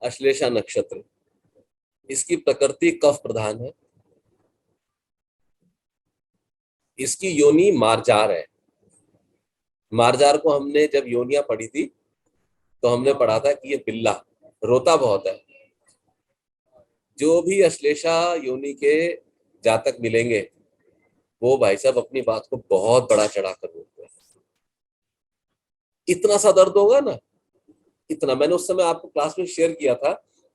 अश्लेषा नक्षत्र, इसकी प्रकृति कफ प्रधान है, इसकी योनि मार्जार है। मार्जार को हमने जब योनियां पढ़ी थी तो हमने पढ़ा था कि ये बिल्ला रोता बहुत है। जो भी अश्लेषा योनि के जातक मिलेंगे वो भाई साहब अपनी बात को बहुत बड़ा चढ़ाकर बोलते हैं। इतना सा दर्द होगा ना, इतना। मैंने उस समय आपको क्लास में शेयर किया था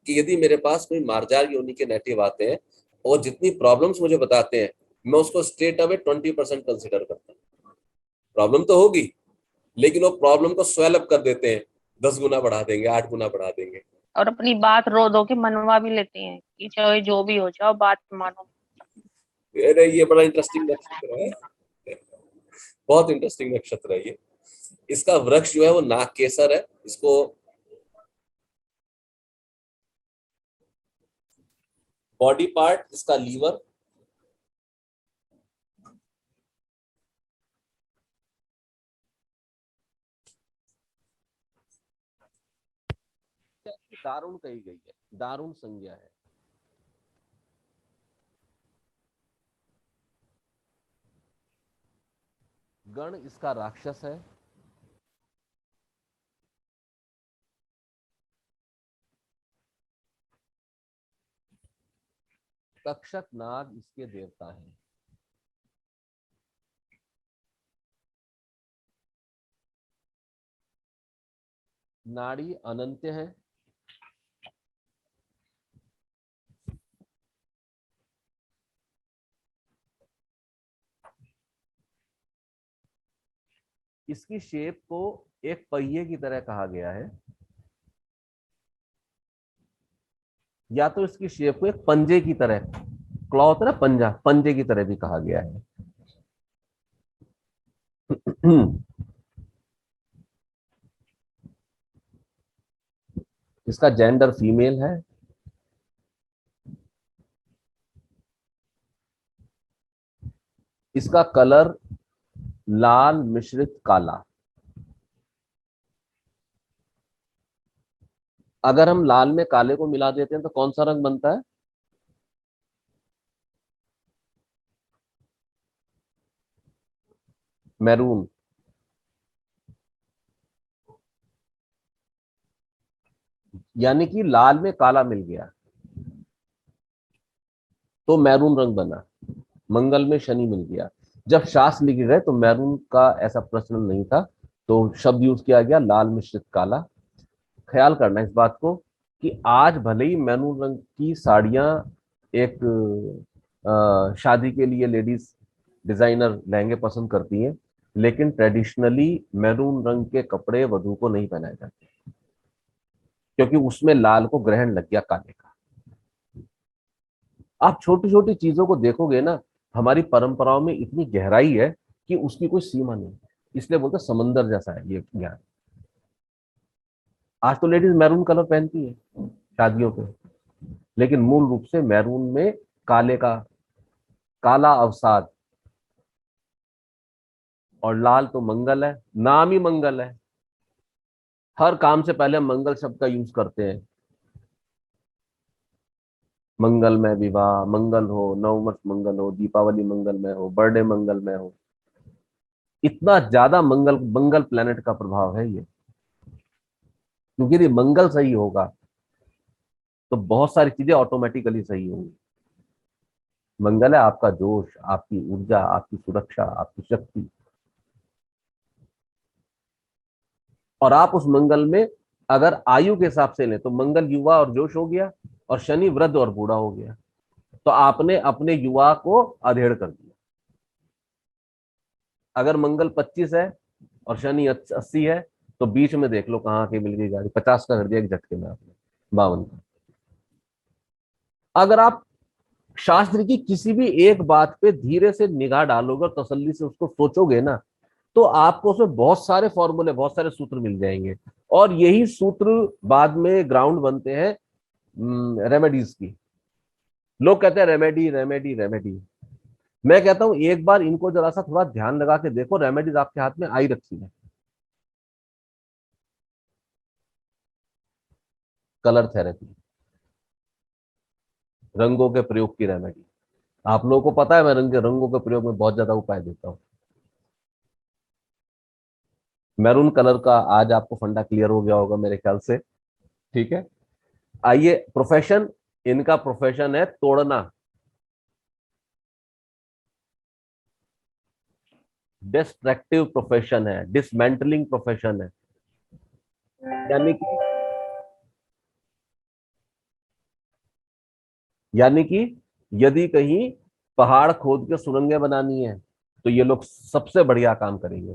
कि यदि मेरे पास कोई मार्जार योनि के नेटिव आते हैं और जितनी प्रॉब्लम्स मुझे बताते हैं, मैं उसको स्ट्रेट अवे 20% कंसिडर करता हूँ। प्रॉब्लम तो होगी, लेकिन वो प्रॉब्लम को स्वेल अप कर देते हैं, 10 गुना बढ़ा देंगे, 8 गुना बढ़ा देंगे, और अपनी बात रो धो के मनवा भी लेते हैं कि चाहे जो भी हो जाओ बात मानो। अरे ये बड़ा इंटरेस्टिंग नक्षत्र है, बहुत इंटरेस्टिंग नक्षत्र है ये। इसका वृक्ष जो है वो नाग केसर है। इसको बॉडी पार्ट इसका लीवर, दारुण कही गई है, दारुण संज्ञा है। गण इसका राक्षस है। तक्षक नाग इसके देवता हैं। नाड़ी अनंत्य है। इसकी शेप को एक पहिए की तरह कहा गया है, या तो इसकी शेप को एक पंजे की तरह, क्लॉ होता है ना पंजा, पंजे की तरह भी कहा गया है। इसका जेंडर फीमेल है। इसका कलर लाल मिश्रित काला। अगर हम लाल में काले को मिला देते हैं तो कौन सा रंग बनता है? मैरून। यानी कि लाल में काला मिल गया तो मैरून रंग बना। मंगल में शनि मिल गया। जब शास्त्र लिखे गए तो मैरून का ऐसा प्रचलन नहीं था, तो शब्द यूज किया गया लाल मिश्रित काला। ख्याल करना इस बात को कि आज भले ही मैरून रंग की साड़ियां एक शादी के लिए लेडीज डिजाइनर लहंगे पसंद करती हैं, लेकिन ट्रेडिशनली मैरून रंग के कपड़े वधू को नहीं पहनाए जाते, क्योंकि उसमें लाल को ग्रहण लग गया काले का। आप छोटी छोटी चीजों को देखोगे ना, हमारी परंपराओं में इतनी गहराई है कि उसकी कोई सीमा नहीं है। इसलिए बोलते समंदर जैसा है ये ज्ञान। आज तो लेडीज मैरून कलर पहनती है शादियों पे, लेकिन मूल रूप से मैरून में काले का, काला अवसाद, और लाल तो मंगल है, नाम ही मंगल है। हर काम से पहले हम मंगल शब्द का यूज करते हैं। मंगल में विवाह, मंगल हो, नववर्ष मंगल हो, दीपावली मंगल में हो, बर्थडे मंगल में हो। इतना ज्यादा मंगल, मंगल प्लेनेट का प्रभाव है ये। क्योंकि यदि मंगल सही होगा तो बहुत सारी चीजें ऑटोमेटिकली सही होंगी। मंगल है आपका जोश, आपकी ऊर्जा, आपकी सुरक्षा, आपकी शक्ति। और आप उस मंगल में अगर आयु के हिसाब से लें तो मंगल युवा और जोश हो गया, और शनि वृद्ध और बूढ़ा हो गया। तो आपने अपने युवा को अधेड़ कर दिया। अगर मंगल 25 है और शनि 80 है तो बीच में देख लो कहाँ की मिल गई गाड़ी, 50 का कर दिया एक झटके में आपने, 52 का। अगर आप शास्त्र की किसी भी एक बात पे धीरे से निगाह डालोगे और तसल्ली से उसको सोचोगे ना, तो आपको उसमें बहुत सारे फॉर्मूले, बहुत सारे सूत्र मिल जाएंगे। और यही सूत्र बाद में ग्राउंड बनते हैं रेमेडीज की। लोग कहते हैं रेमेडी रेमेडी रेमेडी। मैं कहता हूं एक बार इनको जरा सा थोड़ा ध्यान लगा के देखो, रेमेडीज आपके हाथ में आई रखी है। कलर थेरेपी, रंगों के प्रयोग की रेमेडी। आप लोगों को पता है मैं रंगों के प्रयोग में बहुत ज्यादा उपाय देता हूँ। मैरून कलर का आज आपको फंडा क्लियर हो गया होगा मेरे ख्याल से। ठीक है, आइए प्रोफेशन, इनका प्रोफेशन है तोड़ना, डिस्ट्रक्टिव प्रोफेशन है, डिसमेंटलिंग प्रोफेशन है। यानी कि यानी कि यदि कहीं पहाड़ खोद के सुरंगें बनानी है तो ये लोग सबसे बढ़िया काम करेंगे।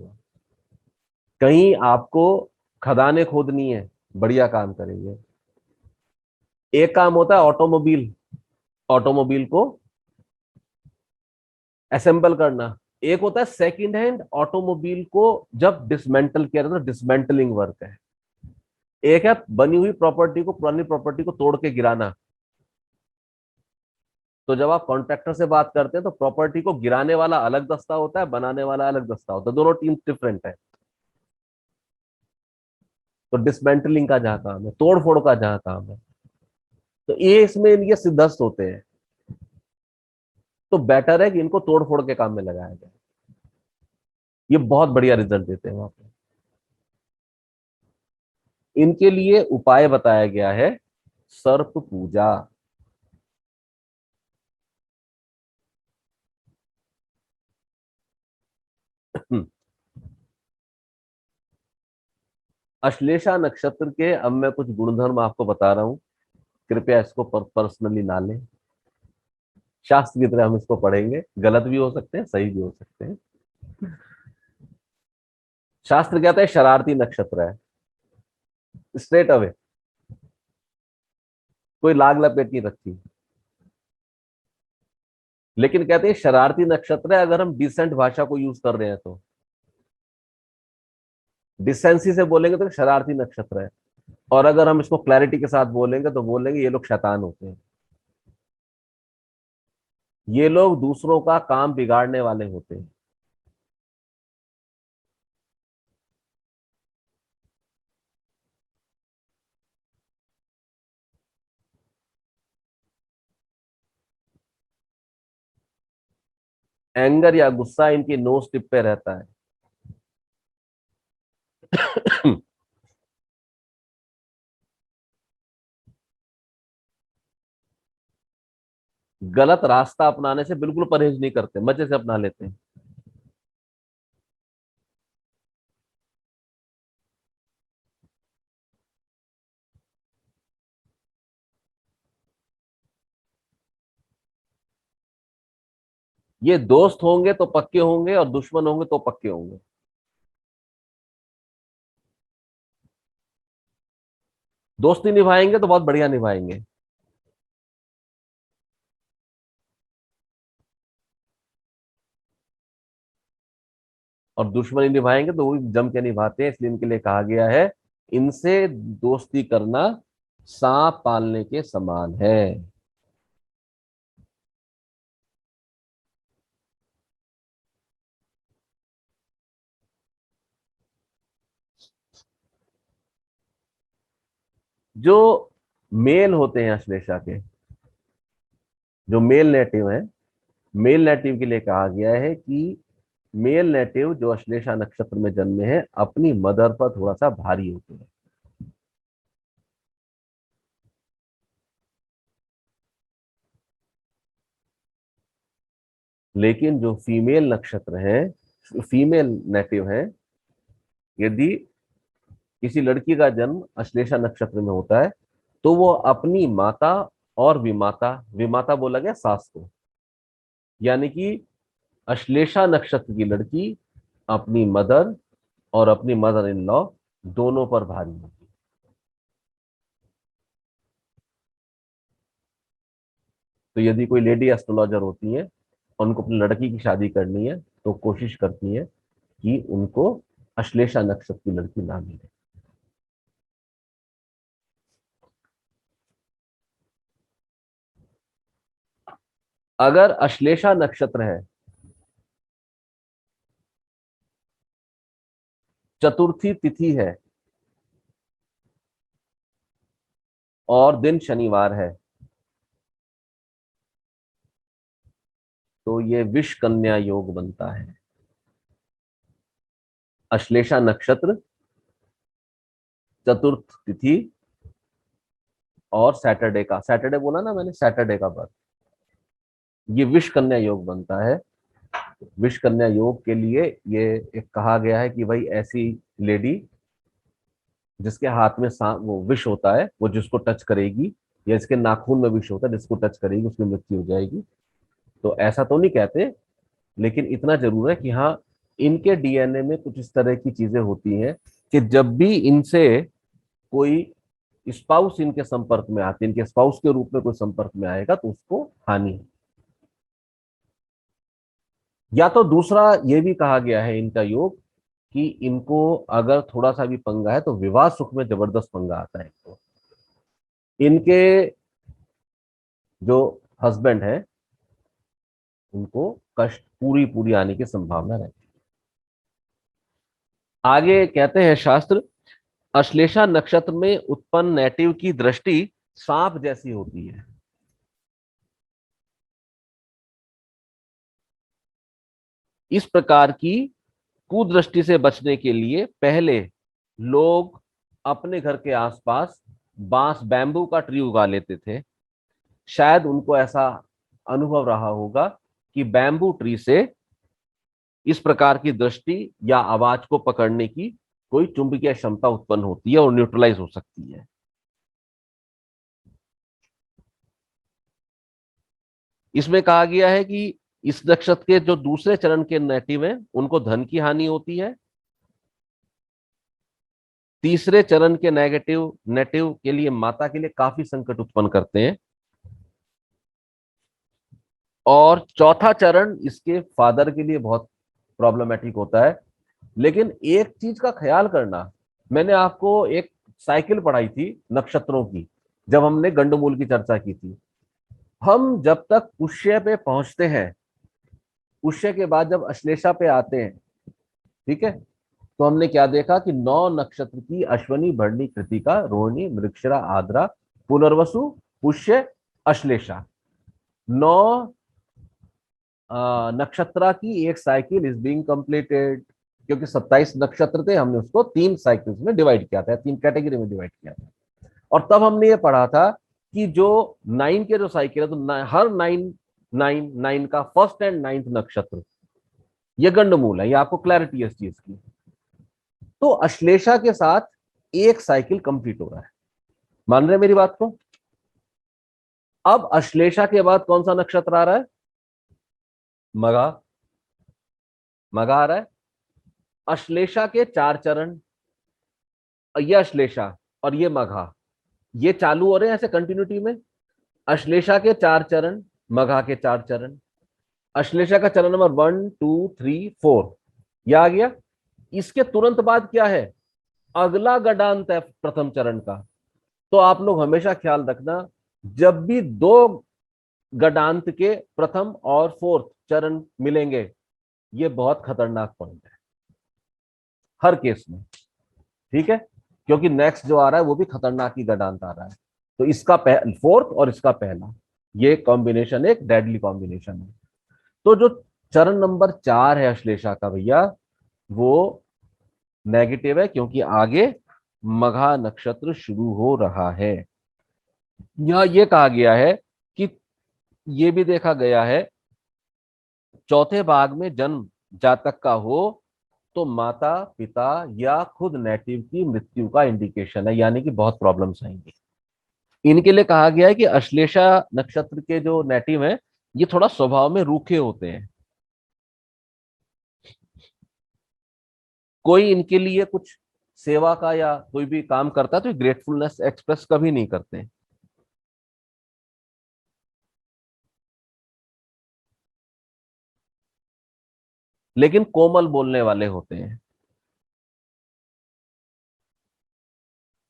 कहीं आपको खदानें खोदनी है, बढ़िया काम करेंगे। एक काम होता है ऑटोमोबाइल, ऑटोमोबाइल को असेंबल करना। एक होता है सेकंड हैंड ऑटोमोबाइल को जब डिसमेंटल किया जाता है, डिसमेंटलिंग वर्क है। एक है बनी हुई प्रॉपर्टी को, पुरानी प्रॉपर्टी को तोड़ के गिराना। तो जब आप कॉन्ट्रैक्टर से बात करते हैं तो प्रॉपर्टी को गिराने वाला अलग दस्ता होता है, बनाने वाला अलग दस्ता होता है, दोनों टीम डिफरेंट है। तो डिसमेंटलिंग का जहां काम है, तोड़ फोड़ का जहां काम है, तो ये इसमें ये सिद्धस्त होते हैं। तो बेटर है कि इनको तोड़ फोड़ के काम में लगाया जाए, ये बहुत बढ़िया रिजल्ट देते हैं वहां पे। इनके लिए उपाय बताया गया है सर्प पूजा। अश्लेषा नक्षत्र के अब मैं कुछ गुणधर्म आपको बता रहा हूं, कृपया इसको पर्सनली ना लें। शास्त्र की तरह हम इसको पढ़ेंगे, गलत भी हो सकते हैं, सही भी हो सकते हैं। शास्त्र कहता है शरारती नक्षत्र है, स्ट्रेट अवे, कोई लाग लपेट नहीं रखी। लेकिन कहते हैं शरारती नक्षत्र है अगर हम डिसेंट भाषा को यूज कर रहे हैं तो। डिसेंसी से बोलेंगे तो शरारती नक्षत्र है, और अगर हम इसको क्लैरिटी के साथ बोलेंगे तो बोलेंगे ये लोग शैतान होते हैं, ये लोग दूसरों का काम बिगाड़ने वाले होते हैं। एंगर या गुस्सा इनकी नोज टिप पे रहता है। गलत रास्ता अपनाने से बिल्कुल परहेज नहीं करते, मजे से अपना लेते हैं। ये दोस्त होंगे तो पक्के होंगे और दुश्मन होंगे तो पक्के होंगे। दोस्ती निभाएंगे तो बहुत बढ़िया निभाएंगे, और दुश्मनी निभाएंगे तो वो भी जम के निभाते हैं। इसलिए इनके लिए कहा गया है इनसे दोस्ती करना सांप पालने के समान है। जो मेल होते हैं अश्लेषा के, जो मेल नेटिव है, मेल नेटिव के लिए कहा गया है कि मेल नेटिव जो अश्लेषा नक्षत्र में जन्मे हैं अपनी मदर पर थोड़ा सा भारी होते हैं। लेकिन जो फीमेल नक्षत्र है, फीमेल नेटिव है, यदि किसी लड़की का जन्म अश्लेषा नक्षत्र में होता है तो वो अपनी माता और विमाता, विमाता बोला गया सास को, यानी कि अश्लेषा नक्षत्र की लड़की अपनी मदर और अपनी मदर इन लॉ दोनों पर भारी होगी। तो यदि कोई लेडी एस्ट्रोलॉजर होती है, उनको अपनी लड़की की शादी करनी है तो कोशिश करती है कि उनको अश्लेषा नक्षत्र की लड़की ना मिले। अगर अश्लेषा नक्षत्र है, चतुर्थी तिथि है, और दिन शनिवार है, तो ये विष कन्या योग बनता है। अश्लेषा नक्षत्र, चतुर्थ तिथि, और सैटरडे का, सैटरडे बोला ना मैंने, सैटरडे का बर्थ, ये विष कन्या योग बनता है। विष कन्या योग के लिए ये एक कहा गया है कि भाई ऐसी लेडी जिसके हाथ में वो विष होता है, वो जिसको टच करेगी, या इसके नाखून में विष होता है, जिसको टच करेगी उसकी मृत्यु हो जाएगी। तो ऐसा तो नहीं कहते, लेकिन इतना जरूर है कि हाँ, इनके डीएनए में कुछ इस तरह की चीजें होती हैं कि जब भी इनसे कोई स्पाउस इनके संपर्क में आते, इनके स्पाउस के रूप में कोई संपर्क में आएगा तो उसको हानि है। या तो दूसरा ये भी कहा गया है इनका योग कि इनको अगर थोड़ा सा भी पंगा है तो विवाह सुख में जबरदस्त पंगा आता है। तो इनके जो हस्बैंड है उनको कष्ट पूरी पूरी आने की संभावना रहती है। आगे कहते हैं शास्त्र, अश्लेषा नक्षत्र में उत्पन्न नेटिव की दृष्टि सांप जैसी होती है। इस प्रकार की कुदृष्टि से बचने के लिए पहले लोग अपने घर के आसपास बांस, बैम्बू का ट्री उगा लेते थे। शायद उनको ऐसा अनुभव रहा होगा कि बैम्बू ट्री से इस प्रकार की दृष्टि या आवाज को पकड़ने की कोई चुंबकीय क्षमता उत्पन्न होती है और न्यूट्रलाइज हो सकती है। इसमें कहा गया है कि इस नक्षत्र के जो दूसरे चरण के नेटिव हैं उनको धन की हानि होती है। तीसरे चरण के नेगेटिव नेटिव के लिए माता के लिए काफी संकट उत्पन्न करते हैं। और चौथा चरण इसके फादर के लिए बहुत प्रॉब्लमेटिक होता है। लेकिन एक चीज का ख्याल करना, मैंने आपको एक साइकिल पढ़ाई थी नक्षत्रों की जब हमने गंडमूल की चर्चा की थी। हम जब तक पुष्य पे पहुंचते हैं, पुष्य के बाद जब अश्लेषा पे आते हैं, ठीक है, तो हमने क्या देखा कि 9 नक्षत्र की अश्वनी, भरणी, कृतिका, रोहिणी, मृगशिरा, आद्रा, पुनर्वसु, पुष्य, अश्लेषा, 9 नक्षत्र की एक साइकिल इज बीइंग कंप्लीटेड। क्योंकि 27 नक्षत्र थे, हमने उसको 3 साइकिल्स में डिवाइड किया था, 3 कैटेगरी में डिवाइड किया था। और तब हमने ये पढ़ा था कि जो 9 के जो साइकिल है, तो हर 9 का फर्स्ट एंड 9th नक्षत्र ये गंडमूल है। ये आपको क्लैरिटी है इस चीज की। तो अश्लेषा के साथ एक साइकिल कंप्लीट हो रहा है, मान रहे मेरी बात को। अब अश्लेषा के बाद कौन सा नक्षत्र आ रहा है? मघा। मघा आ रहा है। अश्लेषा के 4 चरण, ये अश्लेषा और ये मघा, ये चालू हो रहे हैं ऐसे कंटिन्यूटी में। अश्लेषा के 4 चरण, मघा के 4 चरण। अश्लेषा का चरण नंबर 1 2 3 4 यह आ गया। इसके तुरंत बाद क्या है? अगला गडांत है प्रथम चरण का। तो आप लोग हमेशा ख्याल रखना, जब भी 2 गडांत के प्रथम और फोर्थ चरण मिलेंगे, ये बहुत खतरनाक पॉइंट है हर केस में, ठीक है, क्योंकि नेक्स्ट जो आ रहा है वो भी खतरनाक ही गडांत आ रहा है। तो इसका फोर्थ और इसका पहला, ये कॉम्बिनेशन एक डेडली कॉम्बिनेशन है। तो जो चरण नंबर 4 है अश्लेषा का भैया, वो नेगेटिव है, क्योंकि आगे मघा नक्षत्र शुरू हो रहा है। यह ये कहा गया है कि ये भी देखा गया है, चौथे भाग में जन्म जातक का हो तो माता पिता या खुद नेटिव की मृत्यु का इंडिकेशन है, यानी कि बहुत प्रॉब्लम्स आएंगी। इनके लिए कहा गया है कि अश्लेषा नक्षत्र के जो नेटिव हैं, ये थोड़ा स्वभाव में रूखे होते हैं। कोई इनके लिए कुछ सेवा का या कोई भी काम करता है तो ग्रेटफुलनेस एक्सप्रेस कभी नहीं करते। लेकिन कोमल बोलने वाले होते हैं।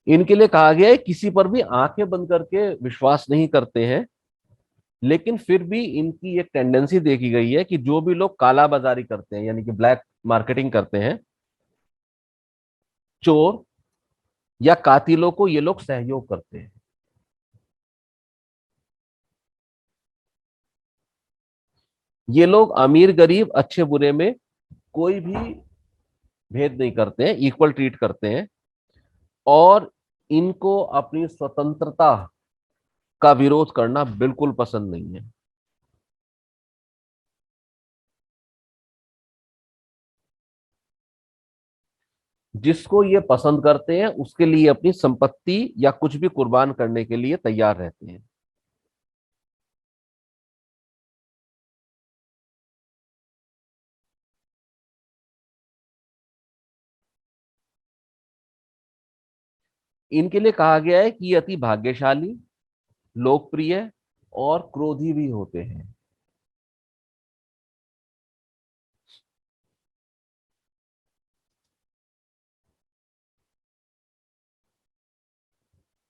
इनके लिए कहा गया है किसी पर भी आंखें बंद करके विश्वास नहीं करते हैं। लेकिन फिर भी इनकी एक टेंडेंसी देखी गई है कि जो भी लोग काला बाजारी करते हैं, यानी कि ब्लैक मार्केटिंग करते हैं, चोर या कातिलों को ये लोग सहयोग करते हैं। ये लोग अमीर गरीब अच्छे बुरे में कोई भी भेद नहीं करते हैं, इक्वल ट्रीट करते हैं, और इनको अपनी स्वतंत्रता का विरोध करना बिल्कुल पसंद नहीं है। जिसको ये पसंद करते हैं उसके लिए अपनी संपत्ति या कुछ भी कुर्बान करने के लिए तैयार रहते हैं। इनके लिए कहा गया है कि ये अति भाग्यशाली, लोकप्रिय और क्रोधी भी होते हैं।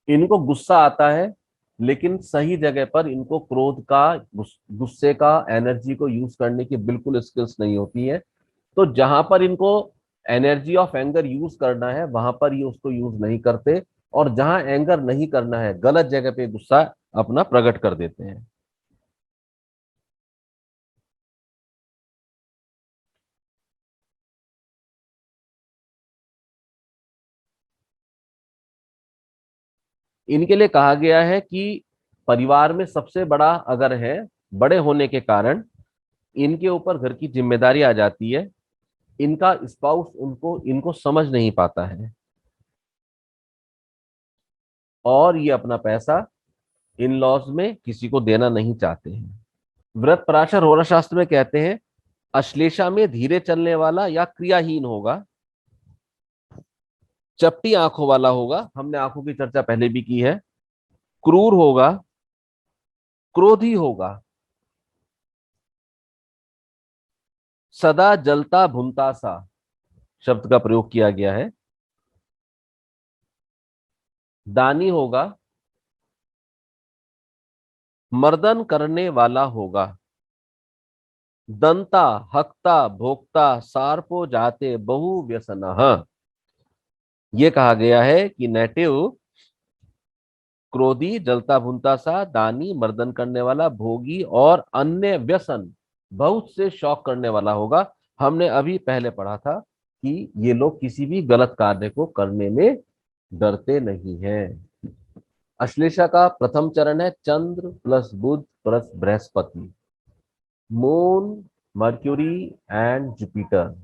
इनको गुस्सा आता है, लेकिन सही जगह पर इनको क्रोध का, गुस्से का, एनर्जी को यूज करने की बिल्कुल स्किल्स नहीं होती है। तो जहां पर इनको एनर्जी ऑफ एंगर यूज करना है वहां पर ये उसको यूज नहीं करते, और जहां एंगर नहीं करना है गलत जगह पे गुस्सा अपना प्रकट कर देते हैं। इनके लिए कहा गया है कि परिवार में सबसे बड़ा अगर है, बड़े होने के कारण इनके ऊपर घर की जिम्मेदारी आ जाती है। इनका स्पाउस उनको इनको समझ नहीं पाता है, और ये अपना पैसा इन लॉज में किसी को देना नहीं चाहते हैं। व्रत पराशर होरा शास्त्र में कहते हैं, अश्लेषा में धीरे चलने वाला या क्रियाहीन होगा, चपटी आंखों वाला होगा, हमने आंखों की चर्चा पहले भी की है, क्रूर होगा, क्रोधी होगा, सदा जलता भुनता सा शब्द का प्रयोग किया गया है, दानी होगा, मर्दन करने वाला होगा, दंता हक्ता भोक्ता सार्पो जाते बहु व्यसनः। ये कहा गया है कि नेटिव क्रोधी, जलता भुनता सा, दानी, मर्दन करने वाला, भोगी और अन्य व्यसन, बहुत से शौक करने वाला होगा। हमने अभी पहले पढ़ा था कि ये लोग किसी भी गलत कार्य को करने में डरते नहीं हैं। अश्लेषा का प्रथम चरण है Chandra plus Budh plus Brihaspati, moon, Mercury and Jupiter.